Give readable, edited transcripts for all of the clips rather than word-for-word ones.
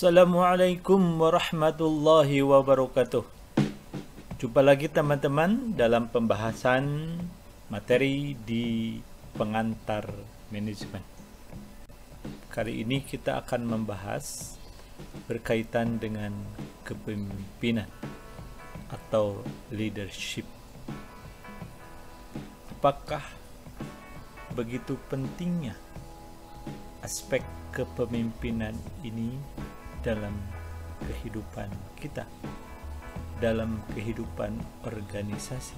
Assalamualaikum warahmatullahi wabarakatuh. Jumpa lagi teman-teman dalam pembahasan materi di pengantar manajemen. Kali ini kita akan membahas berkaitan dengan kepemimpinan atau leadership. Apakah begitu pentingnya aspek kepemimpinan ini dalam kehidupan kita, dalam kehidupan organisasi?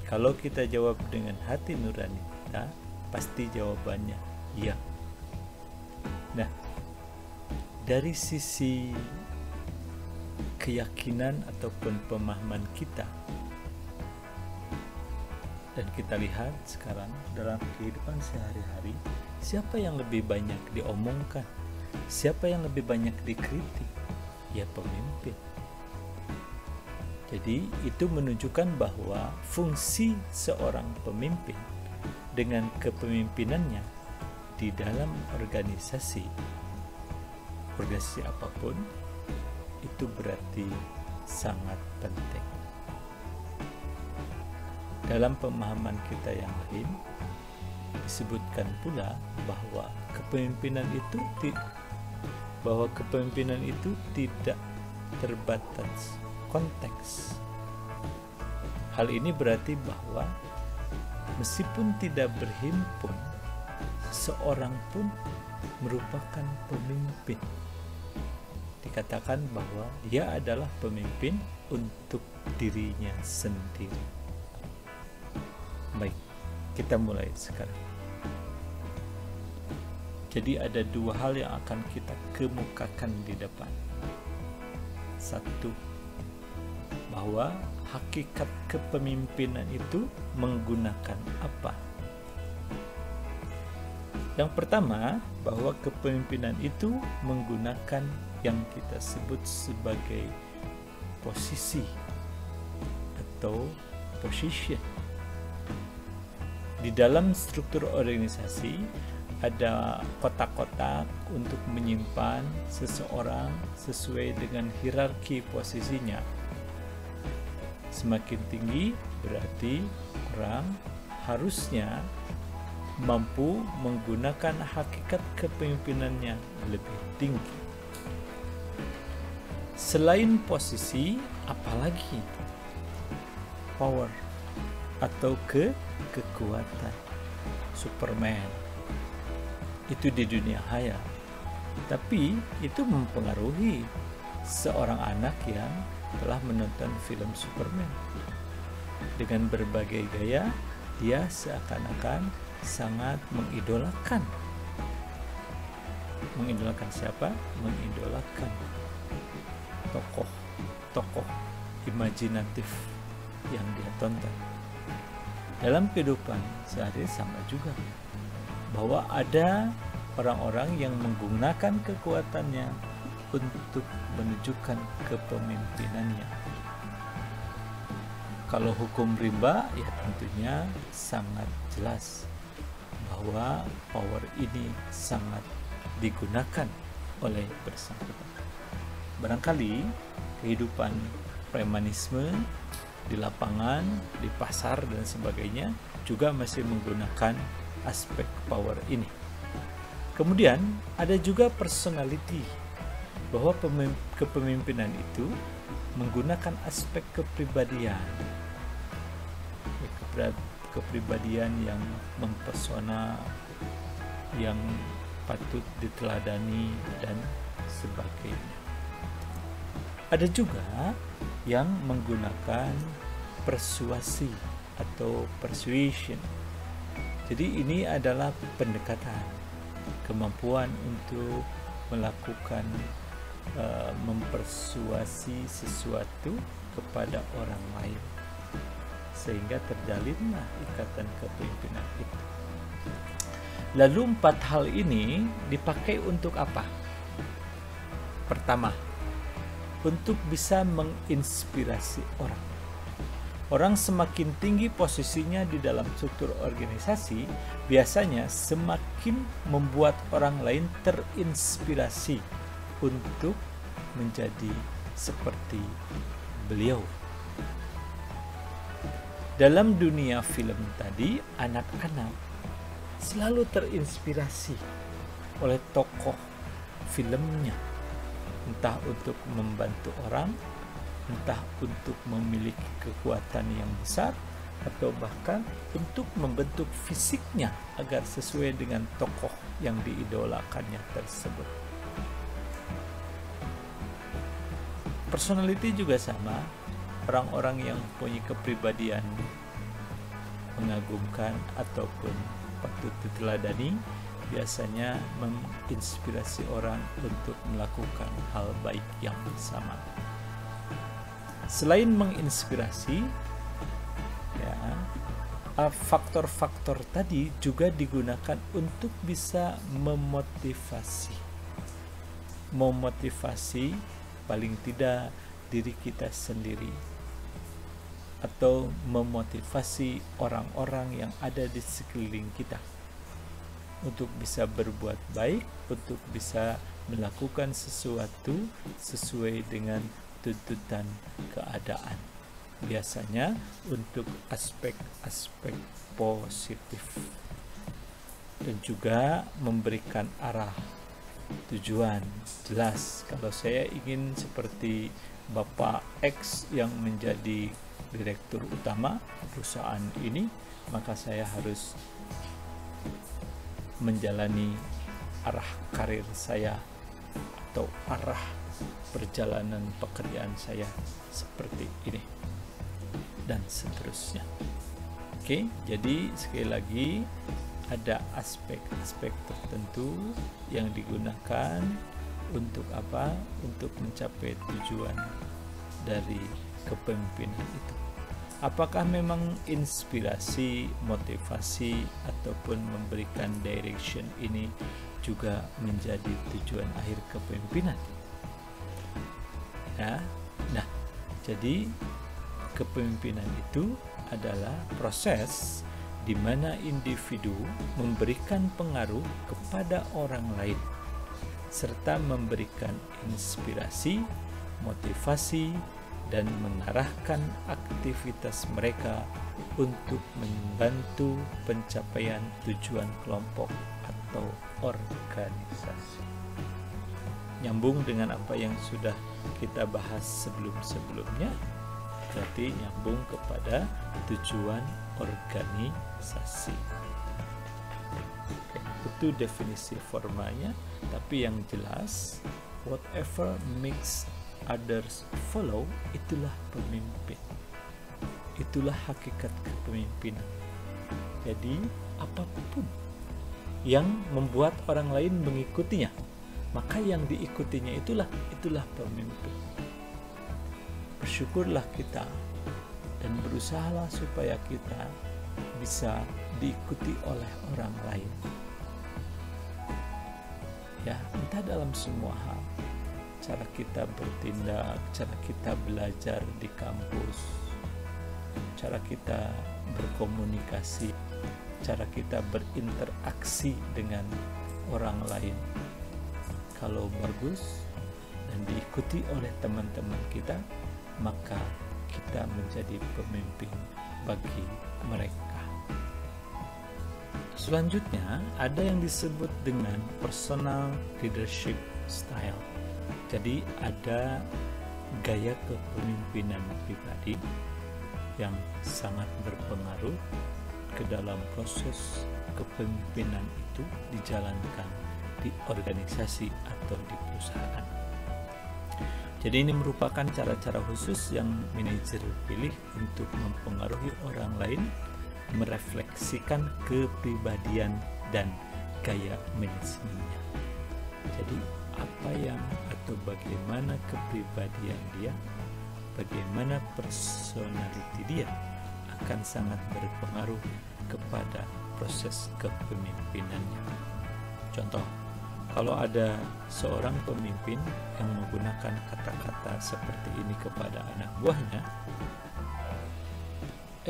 Kalau kita jawab dengan hati nurani kita, pasti jawabannya iya. Nah, dari sisi keyakinan ataupun pemahaman kita, dan kita lihat sekarang dalam kehidupan sehari-hari, siapa yang lebih banyak diomongkan? Siapa yang lebih banyak dikritik? Ya, pemimpin. Jadi itu menunjukkan bahwa fungsi seorang pemimpin dengan kepemimpinannya di dalam organisasi apapun itu berarti sangat penting. Dalam pemahaman kita yang lain disebutkan pula bahwa kepemimpinan itu tidak terbatas konteks. Hal ini berarti bahwa meskipun tidak berhimpun, seorang pun merupakan pemimpin. Dikatakan bahwa ia adalah pemimpin untuk dirinya sendiri. Baik, kita mulai sekarang. Jadi ada dua hal yang akan kita kemukakan di depan. Satu, bahwa hakikat kepemimpinan itu menggunakan apa? Yang pertama, bahwa kepemimpinan itu menggunakan yang kita sebut sebagai posisi atau position. Di dalam struktur organisasi ada kotak-kotak untuk menyimpan seseorang sesuai dengan hierarki posisinya. Semakin tinggi berarti orang harusnya mampu menggunakan hakikat kepemimpinannya lebih tinggi. Selain posisi, apalagi power atau kekuatan. Superman itu di dunia hayal, tapi itu mempengaruhi seorang anak yang telah menonton film Superman. Dengan berbagai gaya, dia seakan-akan sangat mengidolakan siapa? Mengidolakan tokoh imajinatif yang dia tonton. Dalam kehidupan sehari sama juga, bahwa ada orang-orang yang menggunakan kekuatannya untuk menunjukkan kepemimpinannya. Kalau hukum rimba, ya tentunya sangat jelas bahwa power ini sangat digunakan oleh bersangkutan. Barangkali kehidupan premanisme di lapangan, di pasar dan sebagainya juga masih menggunakan aspek power ini. Kemudian ada juga personality, bahwa kepemimpinan itu menggunakan aspek kepribadian yang mempesona, yang patut diteladani dan sebagainya. Ada juga yang menggunakan persuasi atau persuasion. Jadi ini adalah pendekatan, kemampuan untuk melakukan mempersuasi sesuatu kepada orang lain sehingga terjalinlah ikatan kepemimpinan itu. Lalu 4 hal ini dipakai untuk apa? Pertama, untuk bisa menginspirasi orang. Orang semakin tinggi posisinya di dalam struktur organisasi, biasanya semakin membuat orang lain terinspirasi untuk menjadi seperti beliau. Dalam dunia film tadi, anak-anak selalu terinspirasi oleh tokoh filmnya, entah untuk membantu orang, entah untuk memiliki kekuatan yang besar, atau bahkan untuk membentuk fisiknya agar sesuai dengan tokoh yang diidolakannya tersebut. Personality juga sama. Orang-orang yang punya kepribadian mengagumkan ataupun patut diteladani biasanya menginspirasi orang untuk melakukan hal baik yang sama. Selain menginspirasi, ya, faktor-faktor tadi juga digunakan untuk bisa memotivasi paling tidak diri kita sendiri, atau memotivasi orang-orang yang ada di sekeliling kita untuk bisa berbuat baik, untuk bisa melakukan sesuatu sesuai dengan tuntutan keadaan. Biasanya untuk aspek-aspek positif, dan juga memberikan arah tujuan jelas. Kalau saya ingin seperti Bapak X yang menjadi direktur utama perusahaan ini, maka saya harus menjalani arah karir saya atau arah perjalanan pekerjaan saya seperti ini, dan seterusnya. Oke, jadi sekali lagi ada aspek-aspek tertentu yang digunakan untuk apa? Untuk mencapai tujuan dari kepemimpinan itu. Apakah memang inspirasi, motivasi, ataupun memberikan direction ini juga menjadi tujuan akhir kepemimpinan? Ya, nah, jadi kepemimpinan itu adalah proses di mana individu memberikan pengaruh kepada orang lain serta memberikan inspirasi, motivasi, dan mengarahkan aktivitas mereka untuk membantu pencapaian tujuan kelompok atau organisasi. Nyambung dengan apa yang sudah kita bahas sebelum-sebelumnya, berarti nyambung kepada tujuan organisasi. Itu definisi formalnya, tapi yang jelas, whatever makes others follow, itulah pemimpin. Itulah hakikat kepemimpinan. Jadi apapun yang membuat orang lain mengikutinya, maka yang diikutinya itulah pemimpin. Bersyukurlah kita dan berusahalah supaya kita bisa diikuti oleh orang lain. Ya, entah dalam semua hal. Cara kita bertindak, cara kita belajar di kampus, cara kita berkomunikasi, cara kita berinteraksi dengan orang lain. Kalau bagus dan diikuti oleh teman-teman kita, maka kita menjadi pemimpin bagi mereka. Selanjutnya, ada yang disebut dengan personal leadership style. Jadi ada gaya kepemimpinan pribadi yang sangat berpengaruh ke dalam proses kepemimpinan itu dijalankan di organisasi atau di perusahaan. Jadi ini merupakan cara-cara khusus yang manajer pilih untuk mempengaruhi orang lain, merefleksikan kepribadian dan gaya manajemennya. Jadi apa yang atau bagaimana kepribadian dia, bagaimana personality dia akan sangat berpengaruh kepada proses kepemimpinannya. Contoh, kalau ada seorang pemimpin yang menggunakan kata-kata seperti ini kepada anak buahnya,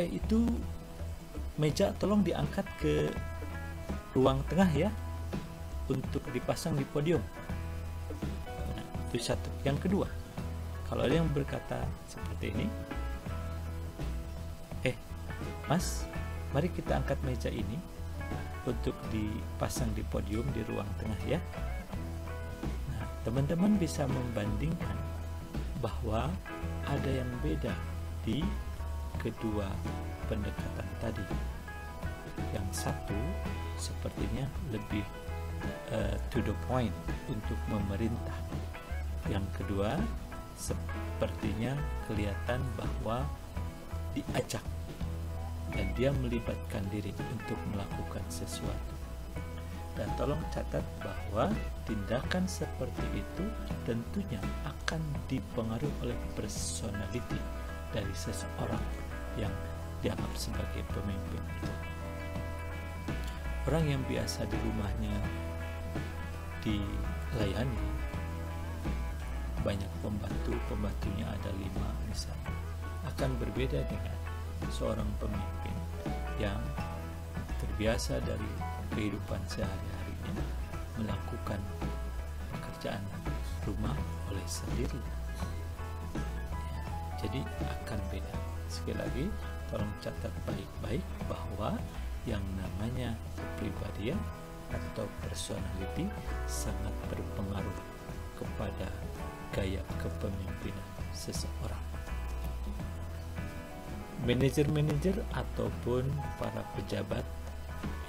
itu meja tolong diangkat ke ruang tengah ya, untuk dipasang di podium. Nah, itu satu. Yang kedua, kalau ada yang berkata seperti ini, Mas, mari kita angkat meja ini untuk dipasang di podium di ruang tengah ya. Nah, teman-teman bisa membandingkan bahwa ada yang beda di kedua pendekatan tadi. Yang satu sepertinya lebih to the point untuk memerintah. Yang kedua sepertinya kelihatan bahwa diajak dan dia melibatkan diri untuk melakukan sesuatu. Dan tolong catat bahwa tindakan seperti itu tentunya akan dipengaruhi oleh personality dari seseorang yang dianggap sebagai pemimpin itu. Orang yang biasa di rumahnya dilayani, banyak pembantunya ada 5 misalnya, akan berbeda dengan seorang pemimpin yang terbiasa dari kehidupan sehari-harinya melakukan pekerjaan rumah oleh sendiri. Jadi akan beda. Sekali lagi, tolong catat baik-baik bahwa yang namanya kepribadian atau personality sangat berpengaruh kepada gaya kepemimpinan seseorang. Manajer-manajer ataupun para pejabat,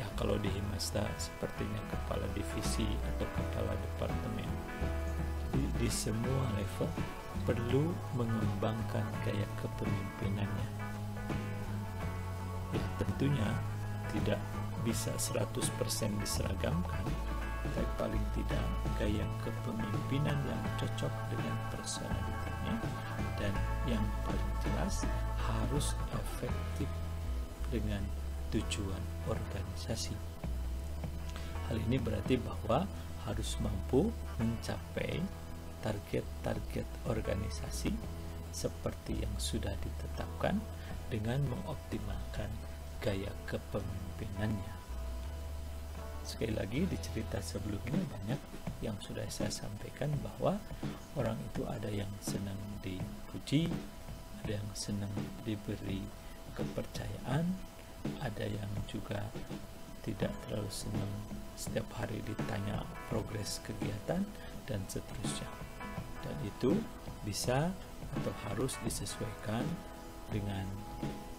ya kalau di Himasta sepertinya kepala divisi atau kepala departemen, jadi di semua level perlu mengembangkan gaya kepemimpinannya. Ya tentunya tidak bisa 100% diseragamkan, tapi paling tidak gaya kepemimpinan yang cocok dengan personalitinya, dan yang paling jelas harus efektif dengan tujuan organisasi. Hal ini berarti bahwa harus mampu mencapai target-target organisasi seperti yang sudah ditetapkan dengan mengoptimalkan gaya kepemimpinannya. Sekali lagi, di cerita sebelumnya banyak yang sudah saya sampaikan bahwa orang itu ada yang senang dipuji, ada yang senang diberi kepercayaan, ada yang juga tidak terlalu senang setiap hari ditanya progres kegiatan, dan seterusnya. Dan itu bisa atau harus disesuaikan dengan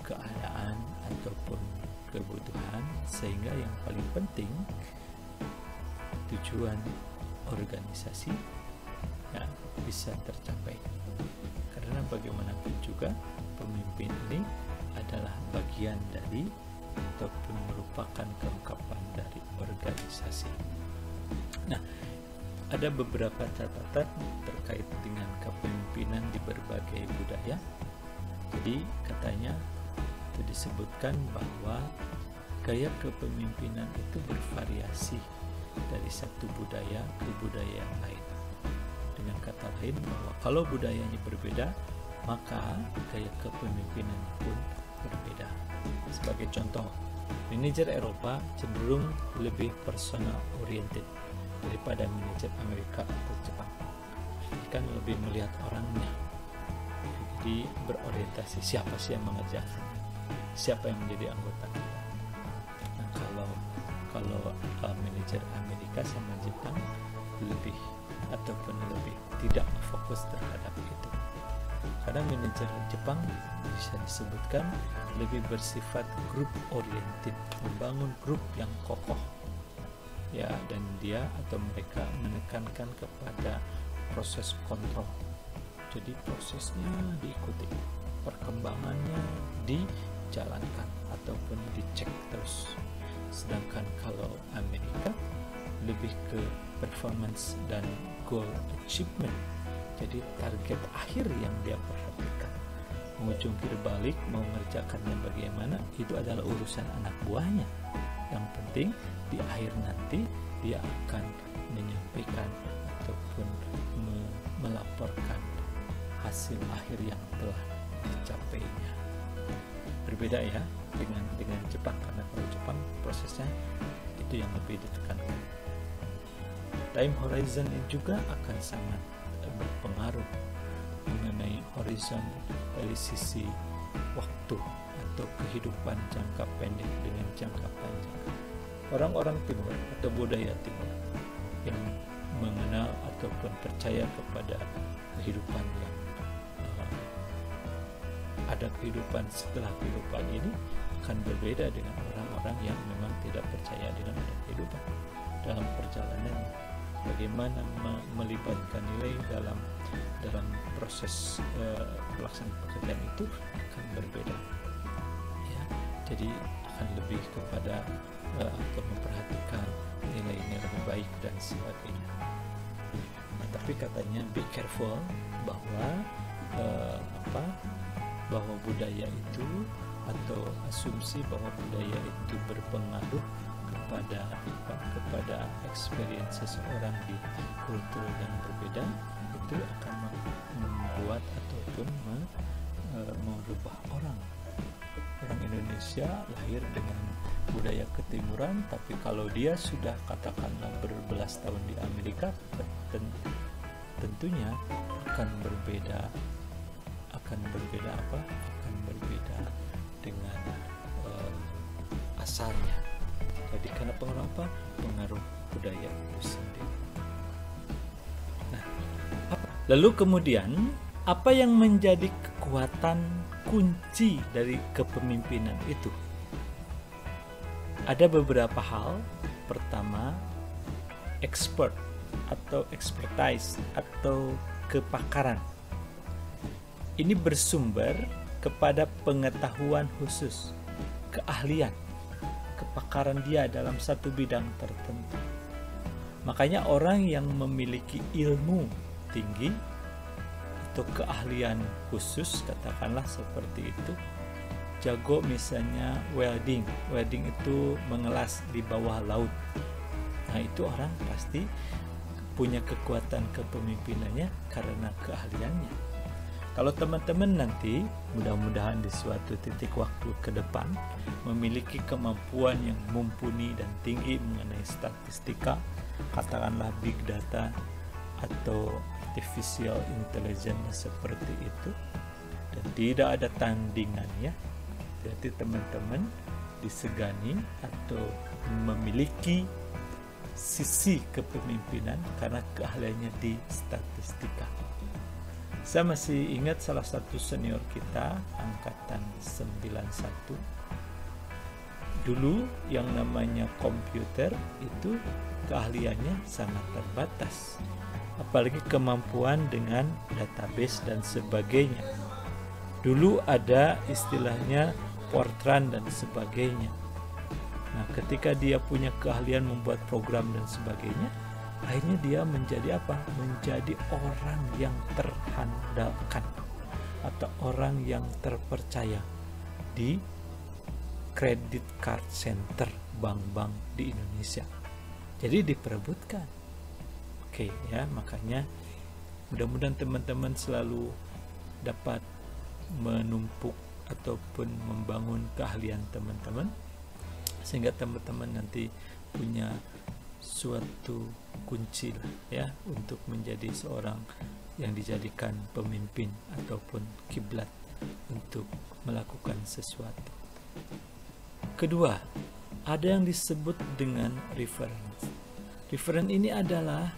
keadaan ataupun kebutuhan, sehingga yang paling penting tujuan organisasi ya bisa tercapai. Karena bagaimanapun juga pemimpin ini adalah bagian dari ataupun merupakan kelengkapan dari organisasi. Nah, ada beberapa catatan terkait dengan kepemimpinan di berbagai budaya. Jadi katanya itu disebutkan bahwa gaya kepemimpinan itu bervariasi dari satu budaya ke budaya yang lain. Dengan kata lain, bahwa kalau budayanya berbeda, maka gaya kepemimpinan pun berbeda. Sebagai contoh, manajer Eropa cenderung lebih personal oriented daripada manajer Amerika atau Jepang. Kan lebih melihat orangnya. Jadi berorientasi siapa sih yang mengerjakan, siapa yang menjadi anggota kita. Nah, kalau manajer Amerika sama Jepang lebih ataupun lebih tidak fokus terhadap itu. Karena manajer Jepang bisa disebutkan lebih bersifat group oriented, membangun grup yang kokoh. Ya, dan dia atau mereka menekankan kepada proses kontrol. Jadi prosesnya diikuti, perkembangannya dijalankan ataupun dicek terus. Sedangkan kalau Amerika lebih ke performance dan goal achievement. Jadi target akhir yang dia perhatikan. Mau jungkir balik, mau mengerjakannya bagaimana, itu adalah urusan anak buahnya. Yang penting di akhir nanti dia akan menyampaikan ataupun melaporkan hasil akhir yang telah dicapainya. berbeda ya dengan Jepang, karena kalau Jepang prosesnya itu yang lebih ditekankan. Time horizon juga akan sangat berpengaruh mengenai horizon dari sisi waktu atau kehidupan jangka pendek dengan jangka panjang. Orang-orang timur atau budaya timur yang mengenal ataupun percaya kepada kehidupan yang ada kehidupan setelah kehidupan ini akan berbeda dengan orang-orang yang memang tidak percaya dengan ada kehidupan dalam perjalanan. Bagaimana melibatkan nilai dalam proses pelaksanaan pekerjaan itu akan berbeda ya. Jadi akan lebih kepada atau memperhatikan nilai-nilai baik dan sebagainya. Nah, tapi katanya be careful bahwa bahwa budaya itu atau asumsi bahwa budaya itu berpengaruh kepada experience seseorang di kultur yang berbeda, itu akan membuat ataupun merubah orang Indonesia lahir dengan budaya ketimuran, tapi kalau dia sudah katakanlah berbelas tahun di Amerika, tentunya akan berbeda dengan asalnya. Jadi karena pengaruh budaya itu sendiri. Nah, lalu kemudian apa yang menjadi kekuatan kunci dari kepemimpinan itu? Ada beberapa hal. Pertama, expert atau expertise atau kepakaran. Ini bersumber kepada pengetahuan khusus, keahlian, kepakaran dia dalam satu bidang tertentu. Makanya orang yang memiliki ilmu tinggi atau keahlian khusus, katakanlah seperti itu, jago misalnya welding itu mengelas di bawah laut. Nah, itu orang pasti punya kekuatan kepemimpinannya karena keahliannya. Kalau teman-teman nanti mudah-mudahan di suatu titik waktu ke depan memiliki kemampuan yang mumpuni dan tinggi mengenai statistika, katakanlah big data atau artificial intelligence seperti itu, dan tidak ada tandingannya, berarti teman-teman disegani atau memiliki sisi kepemimpinan karena keahliannya di statistika. Saya masih ingat salah satu senior kita angkatan 91 dulu yang namanya komputer itu keahliannya sangat terbatas, apalagi kemampuan dengan database dan sebagainya. Dulu ada istilahnya Fortran dan sebagainya. Nah, ketika dia punya keahlian membuat program dan sebagainya, akhirnya dia menjadi apa? Menjadi orang yang terhandalkan atau orang yang terpercaya di credit card center bank-bank di Indonesia. Jadi diperebutkan. Oke ya, makanya mudah-mudahan teman-teman selalu dapat menumpuk ataupun membangun keahlian teman-teman sehingga teman-teman nanti punya suatu kunci ya untuk menjadi seorang yang dijadikan pemimpin ataupun kiblat untuk melakukan sesuatu. Kedua, ada yang disebut dengan reference. Reference ini adalah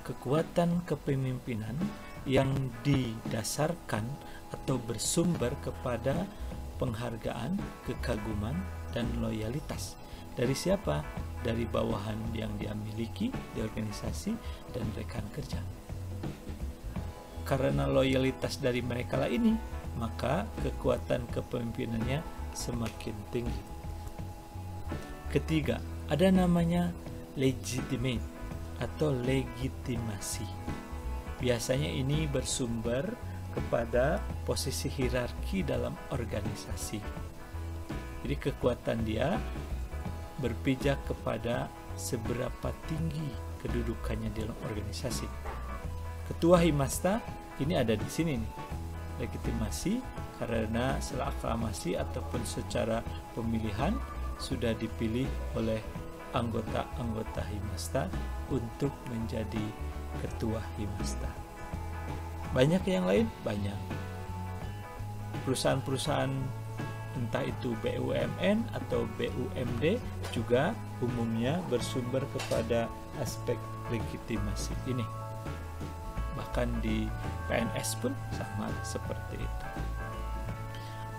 kekuatan kepemimpinan yang didasarkan atau bersumber kepada penghargaan, kekaguman, dan loyalitas. Dari siapa? Dari bawahan yang dia miliki di organisasi dan rekan kerja. Karena loyalitas dari mereka lah ini, maka kekuatan kepemimpinannya semakin tinggi. Ketiga, ada namanya legitimate atau legitimasi. Biasanya ini bersumber kepada posisi hierarki dalam organisasi. Jadi kekuatan dia berpijak kepada seberapa tinggi kedudukannya dalam organisasi. Ketua Himasta ini ada di sini nih. legitimasi karena setelah aklamasi ataupun secara pemilihan sudah dipilih oleh anggota-anggota Himasta untuk menjadi ketua Himasta. Banyak yang lain? Banyak. Perusahaan-perusahaan entah itu BUMN atau BUMD juga umumnya bersumber kepada aspek legitimasi ini. Bahkan di PNS pun sama seperti itu.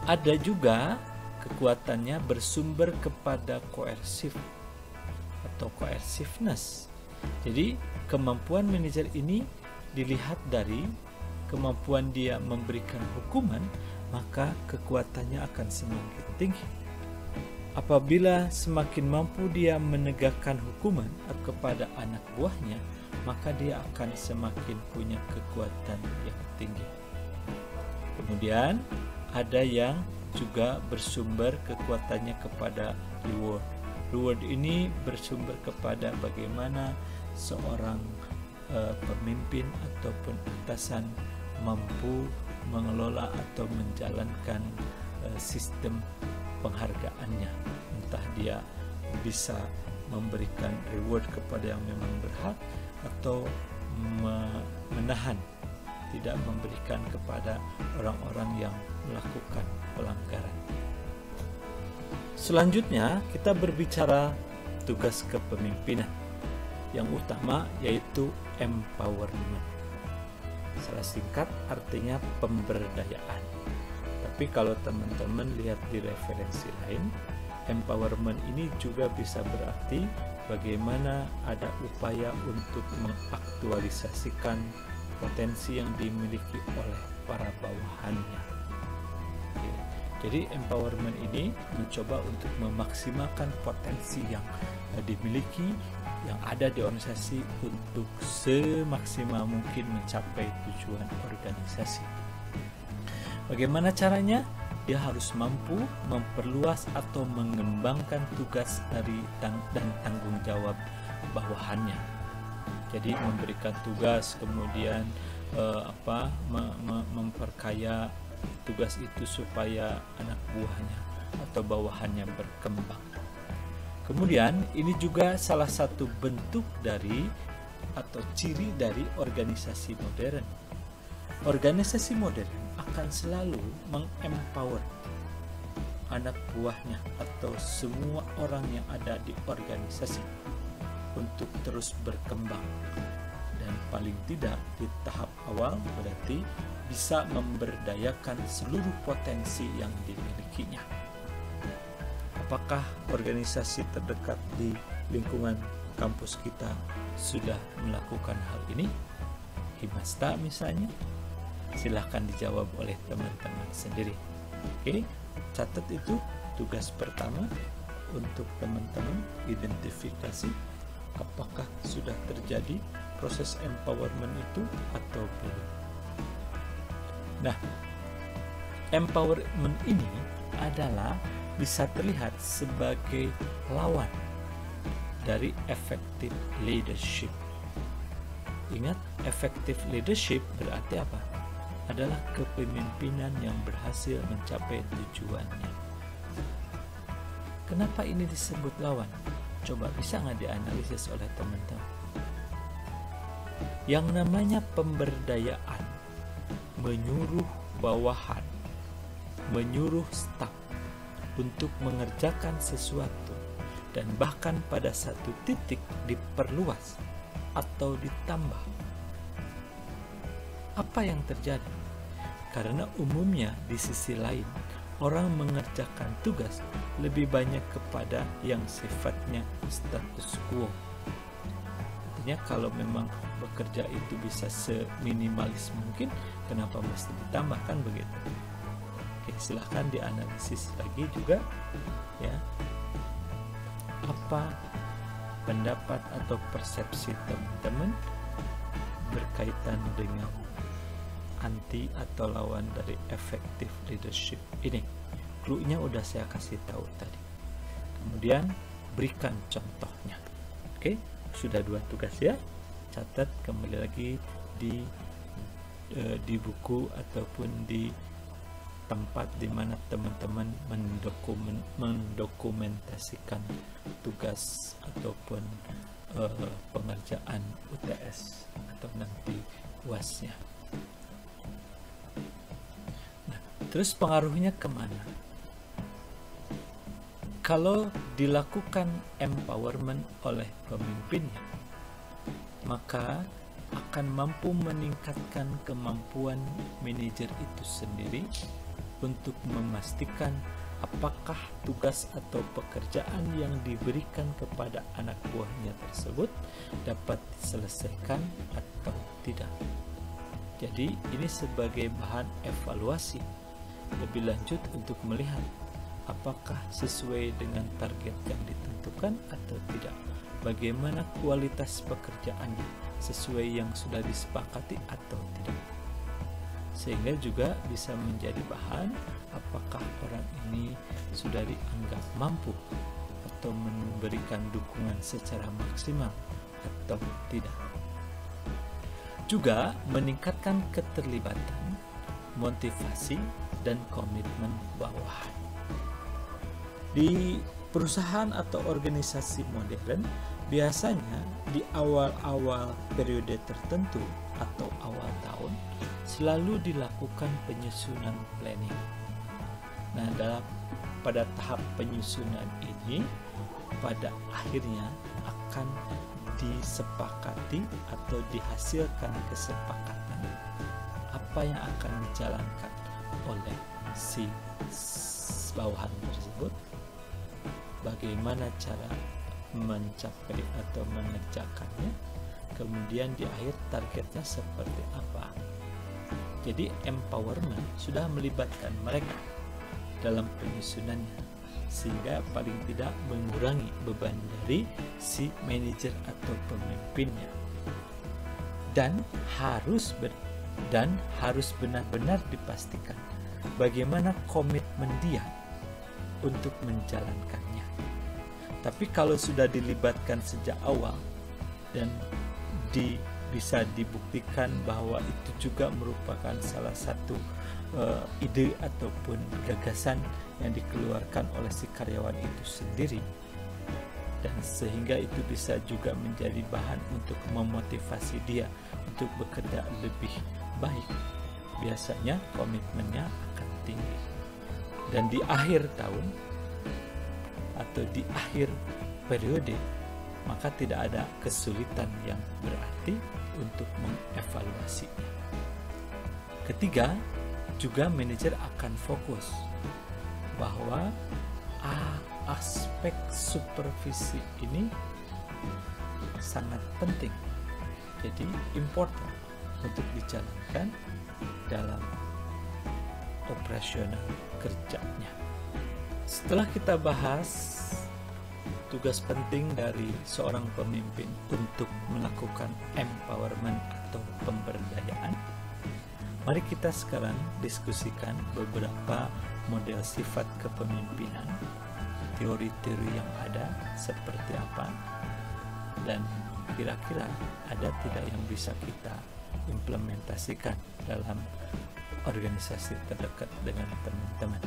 Ada juga kekuatannya bersumber kepada koersif atau coerciveness. Jadi kemampuan manajer ini dilihat dari kemampuan dia memberikan hukuman, maka kekuatannya akan semakin tinggi. Apabila semakin mampu dia menegakkan hukuman kepada anak buahnya, maka dia akan semakin punya kekuatan yang tinggi. Kemudian ada yang juga bersumber kekuatannya kepada reward. Reward ini bersumber kepada bagaimana seorang pemimpin ataupun atasan mampu mengelola atau menjalankan sistem penghargaannya. Entah dia bisa memberikan reward kepada yang memang berhak atau menahan, tidak memberikan kepada orang-orang yang melakukan pelanggaran. Selanjutnya kita berbicara tugas kepemimpinan. Yang utama yaitu empowerment. Salah singkat artinya pemberdayaan. Tapi kalau teman-teman lihat di referensi lain, empowerment ini juga bisa berarti bagaimana ada upaya untuk mengaktualisasikan potensi yang dimiliki oleh para bawahannya. Jadi empowerment ini mencoba untuk memaksimalkan potensi yang dimiliki, yang ada di organisasi untuk semaksimal mungkin mencapai tujuan organisasi. Bagaimana caranya? Dia harus mampu memperluas atau mengembangkan tugas dan tanggung jawab bawahannya. Jadi memberikan tugas, kemudian memperkaya tugas itu supaya anak buahnya atau bawahannya berkembang. Kemudian ini juga salah satu bentuk dari atau ciri dari organisasi modern. Organisasi modern akan selalu mengempower anak buahnya atau semua orang yang ada di organisasi untuk terus berkembang, dan paling tidak di tahap awal berarti bisa memberdayakan seluruh potensi yang dimilikinya. Apakah organisasi terdekat di lingkungan kampus kita sudah melakukan hal ini? Himasta misalnya? Silahkan dijawab oleh teman-teman sendiri. Oke, catat itu tugas pertama untuk teman-teman, identifikasi apakah sudah terjadi proses empowerment itu atau belum. Nah, empowerment ini adalah bisa terlihat sebagai lawan dari effective leadership. Ingat, effective leadership berarti apa? Adalah kepemimpinan yang berhasil mencapai tujuannya. Kenapa ini disebut lawan? Coba bisa nggak dianalisis oleh teman-teman? Yang namanya pemberdayaan, menyuruh bawahan, menyuruh staf untuk mengerjakan sesuatu, dan bahkan pada satu titik diperluas atau ditambah. Apa yang terjadi? Karena umumnya di sisi lain orang mengerjakan tugas lebih banyak kepada yang sifatnya status quo. Artinya kalau memang bekerja itu bisa seminimalis mungkin, kenapa mesti ditambahkan begitu? Oke, silahkan dianalisis lagi juga ya. Apa pendapat atau persepsi teman-teman berkaitan dengan anti atau lawan dari effective leadership ini? Clue-nya udah saya kasih tahu tadi. Kemudian berikan contohnya. Oke, sudah 2 tugas ya. Catat kembali lagi di di buku ataupun di tempat di mana teman-teman mendokumentasikan tugas ataupun pengerjaan UTS atau nanti UAS-nya. Nah, terus pengaruhnya kemana? Kalau dilakukan empowerment oleh pemimpinnya, maka akan mampu meningkatkan kemampuan manajer itu sendiri untuk memastikan apakah tugas atau pekerjaan yang diberikan kepada anak buahnya tersebut dapat diselesaikan atau tidak. Jadi ini sebagai bahan evaluasi lebih lanjut untuk melihat apakah sesuai dengan target yang ditentukan atau tidak. Bagaimana kualitas pekerjaannya, sesuai yang sudah disepakati atau tidak. Sehingga juga bisa menjadi bahan apakah orang ini sudah dianggap mampu atau memberikan dukungan secara maksimal atau tidak. Juga meningkatkan keterlibatan, motivasi, dan komitmen bawahan. Di perusahaan atau organisasi modern, biasanya di awal-awal periode tertentu atau awal tahun selalu dilakukan penyusunan planning. Nah, pada tahap penyusunan ini pada akhirnya akan disepakati atau dihasilkan kesepakatan apa yang akan dijalankan oleh si bawahan tersebut, bagaimana cara mencapai atau mengerjakannya, kemudian di akhir targetnya seperti apa. Jadi empowerment sudah melibatkan mereka dalam penyusunannya, sehingga paling tidak mengurangi beban dari si manajer atau pemimpinnya, dan harus benar-benar dipastikan bagaimana komitmen dia untuk menjalankannya. Tapi kalau sudah dilibatkan sejak awal dan bisa dibuktikan bahwa itu juga merupakan salah satu ide ataupun gagasan yang dikeluarkan oleh si karyawan itu sendiri, dan sehingga itu bisa juga menjadi bahan untuk memotivasi dia untuk bekerja lebih baik, biasanya komitmennya akan tinggi. Dan di akhir tahun atau di akhir periode, maka tidak ada kesulitan yang berarti untuk mengevaluasinya. Ketiga, juga manajer akan fokus bahwa aspek supervisi ini sangat penting, jadi important untuk dijalankan dalam operasional kerjanya. Setelah kita bahas tugas penting dari seorang pemimpin untuk melakukan empowerment atau pemberdayaan, mari kita sekarang diskusikan beberapa model sifat kepemimpinan, teori-teori yang ada seperti apa, dan kira-kira ada tidak yang bisa kita implementasikan dalam organisasi terdekat dengan teman-teman.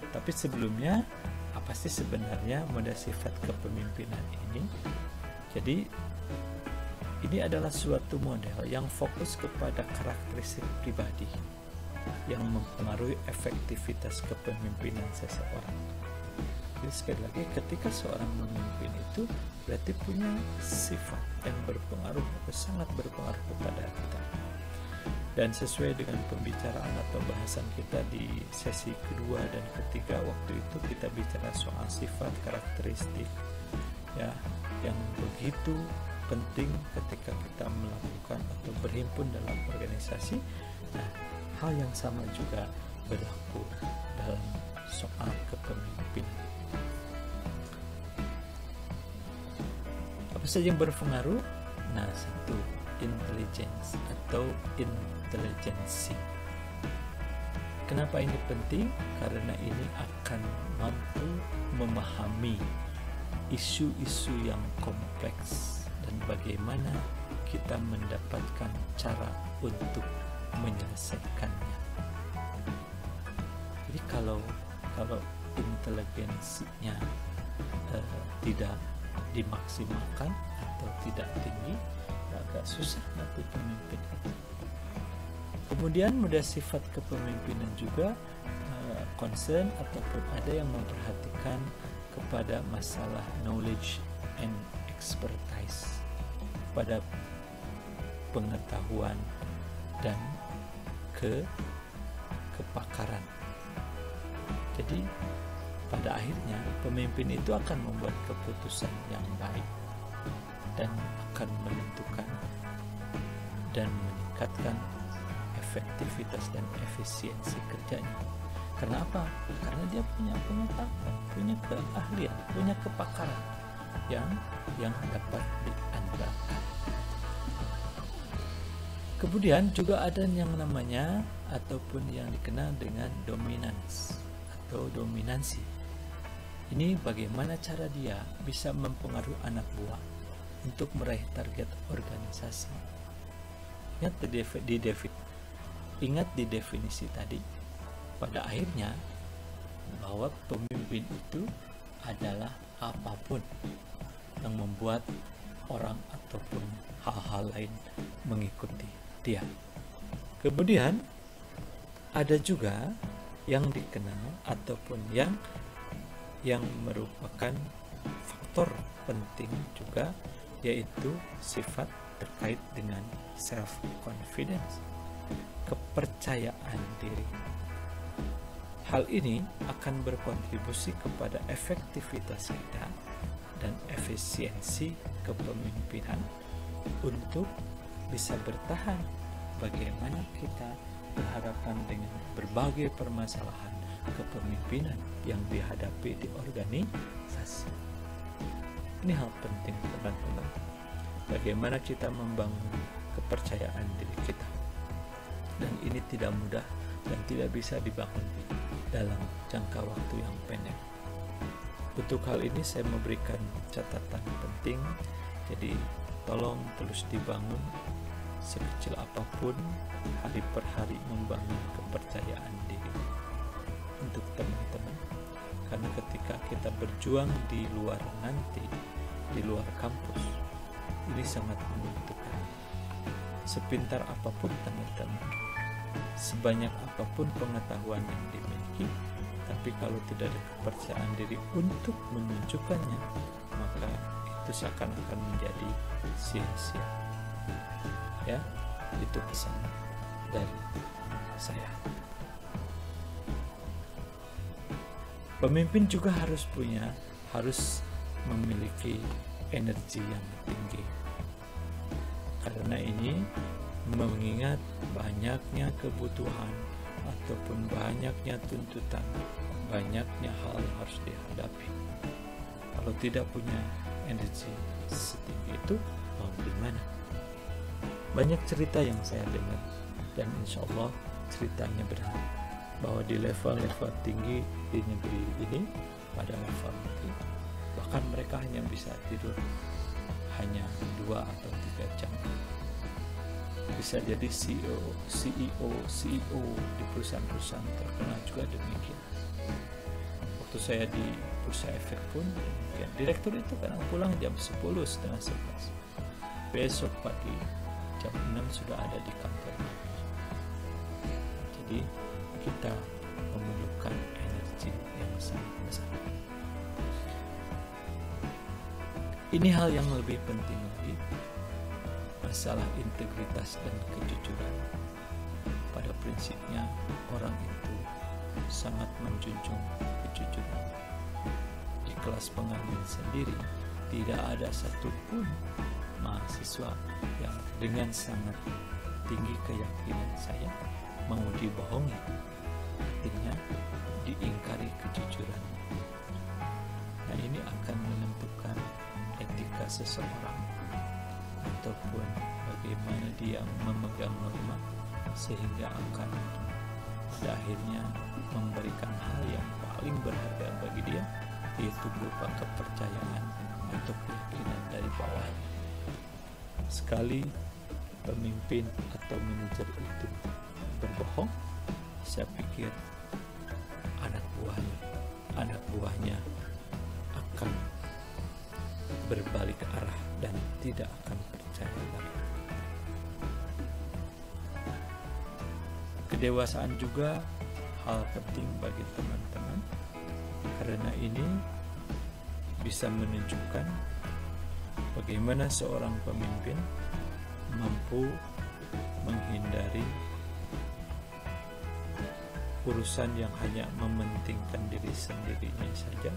Tapi sebelumnya, apa sih sebenarnya model sifat kepemimpinan ini? Jadi ini adalah suatu model yang fokus kepada karakteristik pribadi yang mempengaruhi efektivitas kepemimpinan seseorang. Jadi sekali lagi, ketika seorang memimpin itu berarti punya sifat yang berpengaruh atau sangat berpengaruh kepada kita. Dan sesuai dengan pembicaraan atau bahasan kita di sesi kedua dan ketiga, waktu itu kita bicara soal sifat karakteristik ya, yang begitu penting ketika kita melakukan atau berhimpun dalam organisasi. Nah, hal yang sama juga berlaku dalam soal kepemimpinan. Apa saja yang berpengaruh? Nah, satu, intelligence atau intelijensi. Kenapa ini penting? Karena ini akan mampu memahami isu-isu yang kompleks dan bagaimana kita mendapatkan cara untuk menyelesaikannya. Jadi kalau inteligensinya tidak dimaksimalkan atau tidak tinggi, agak susah nanti pemimpin itu. Kemudian model sifat kepemimpinan juga concern ataupun ada yang memperhatikan kepada masalah knowledge and expertise, pada pengetahuan dan kepakaran. Jadi pada akhirnya pemimpin itu akan membuat keputusan yang baik dan akan menentukan dan meningkatkan efektivitas dan efisiensi kerjanya. Karena apa? Karena dia punya pengetahuan, punya keahlian, punya kepakaran yang dapat diandalkan. Kemudian juga ada yang namanya ataupun yang dikenal dengan dominance atau dominansi. Ini bagaimana cara dia bisa mempengaruhi anak buah untuk meraih target organisasi. Ingat di definisi tadi, pada akhirnya bahwa pemimpin itu adalah apapun yang membuat orang ataupun hal-hal lain mengikuti dia. Kemudian ada juga yang dikenal ataupun yang merupakan faktor penting juga, yaitu sifat terkait dengan self confidence, kepercayaan diri. Hal ini akan berkontribusi kepada efektivitas kita dan efisiensi kepemimpinan untuk bisa bertahan bagaimana kita berhadapan dengan berbagai permasalahan kepemimpinan yang dihadapi di organisasi. Ini hal penting, teman-teman. Bagaimana kita membangun kepercayaan diri kita. Dan ini tidak mudah dan tidak bisa dibangun dalam jangka waktu yang pendek. Untuk hal ini saya memberikan catatan penting. Jadi tolong terus dibangun sekecil apapun, hari per hari membangun kepercayaan diri untuk teman-teman. Karena ketika kita berjuang di luar nanti, di luar kampus, ini sangat menentukan. Sepintar apapun teman-teman, sebanyak apapun pengetahuan yang dimiliki, tapi kalau tidak ada kepercayaan diri untuk menunjukkannya, maka itu seakan-akan menjadi sia-sia. Ya, itu pesan dari saya. Pemimpin juga harus memiliki energi yang tinggi. Karena ini mengingat banyaknya kebutuhan ataupun banyaknya tuntutan, banyaknya hal yang harus dihadapi. Kalau tidak punya energi setinggi itu, mau gimana? Banyak cerita yang saya dengar, dan insya Allah ceritanya benar, bahwa di level-level tinggi di negeri ini, pada level negeri, bahkan mereka hanya bisa tidur hanya 2 atau 3 jam. Bisa jadi CEO di perusahaan-perusahaan terkenal juga demikian. Waktu saya di Bursa Efek pun demikian. Direktur itu kadang pulang jam 10, setengah 11. Besok pagi jam 6 sudah ada di kantor. Jadi kita memerlukan energi yang sangat besar. Ini hal yang lebih penting lagi, masalah integritas dan kejujuran. Pada prinsipnya orang itu sangat menjunjung kejujuran. Di kelas pengambil sendiri tidak ada satupun mahasiswa yang dengan sangat tinggi keyakinan saya mau dibohongi, artinya diingkari kejujuran. Nah, ini akan menentukan etika seseorang ataupun bagaimana dia memegang norma, sehingga akan pada akhirnya memberikan hal yang paling berharga bagi dia, yaitu berupa kepercayaan atau keyakinan dari bawahnya. Sekali pemimpin atau manajer itu berbohong, saya pikir anak buahnya akan berbalik arah dan tidak akan percaya lagi. Kedewasaan juga hal penting bagi teman-teman, karena ini bisa menunjukkan bagaimana seorang pemimpin mampu menghindari urusan yang hanya mementingkan diri sendirinya saja,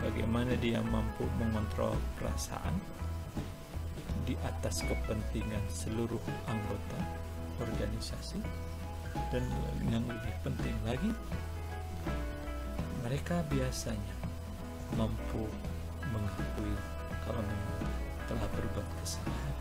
bagaimana dia mampu mengontrol perasaan di atas kepentingan seluruh anggota organisasi, dan yang lebih penting lagi, mereka biasanya mampu mengakui kalau memang telah berbuat kesalahan.